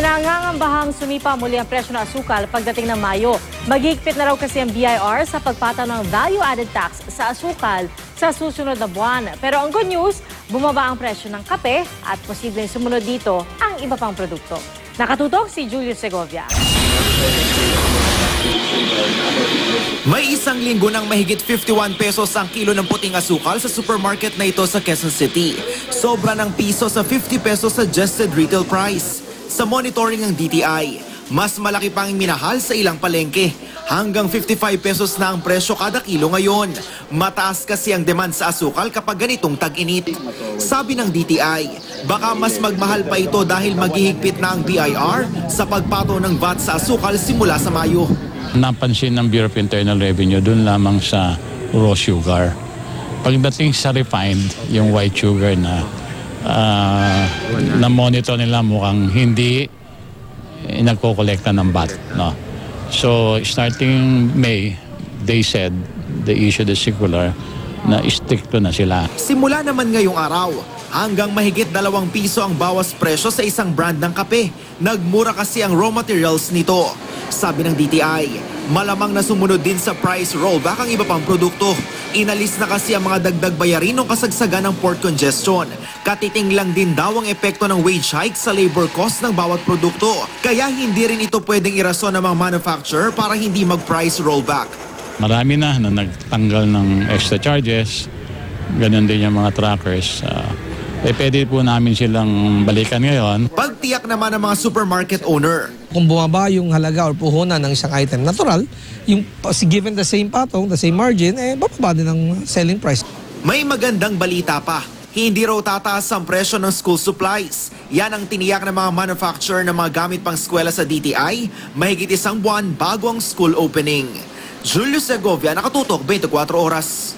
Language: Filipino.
Pinangangambahang sumipa muli ang presyo ng asukal pagdating ng Mayo. Maghigpit na raw kasi ang BIR sa pagpataw ng value-added tax sa asukal sa susunod na buwan. Pero ang good news, bumaba ang presyo ng kape at posibleng sumunod dito ang iba pang produkto. Nakatutok si Julius Segovia. May isang linggo ng mahigit 51 pesos ang kilo ng puting asukal sa supermarket na ito sa Quezon City. Sobra ng piso sa 50 pesos suggested retail price. Sa monitoring ng DTI, mas malaki pang minahal sa ilang palengke. Hanggang 55 pesos na ang presyo kada kilo ngayon. Mataas kasi ang demand sa asukal kapag ganitong tag-init. Sabi ng DTI, baka mas magmahal pa ito dahil maghihigpit na ang BIR sa pagpataw ng VAT sa asukal simula sa Mayo. Napansin ng Bureau of Internal Revenue dun lamang sa raw sugar. Pagdating sa refined, yung white sugar na monitor nila mukhang hindi nagkokolekta ng VAT. No? So starting May, they said, they issued a circular na stricto na sila. Simula naman ngayong araw, hanggang mahigit 2 piso ang bawas presyo sa isang brand ng kape. Nagmura kasi ang raw materials nito. Sabi ng DTI, malamang na sumunod din sa price rollback ang iba pang produkto. Inalis na kasi ang mga dagdag bayarin ng kasagsagan ng port congestion. Katiting lang din daw ang epekto ng wage hike sa labor cost ng bawat produkto. Kaya hindi rin ito pwedeng irason ng mga manufacturer para hindi mag-price rollback. Marami na nagtanggal ng extra charges. Ganun din yung mga trackers. Pwede po namin silang balikan ngayon. Pagtiyak naman ng mga supermarket owner, kung bumaba yung halaga o puhunan ng isang item, natural, yung given the same patong, the same margin, bababa din ang selling price. May magandang balita pa. Hindi raw tataas ang presyo ng school supplies. Yan ang tiniyak ng mga manufacturer ng mga gamit pang eskwela sa DTI, mahigit 1 buwan bago ang school opening. Julius Segovia, Nakatutok, 24 Oras.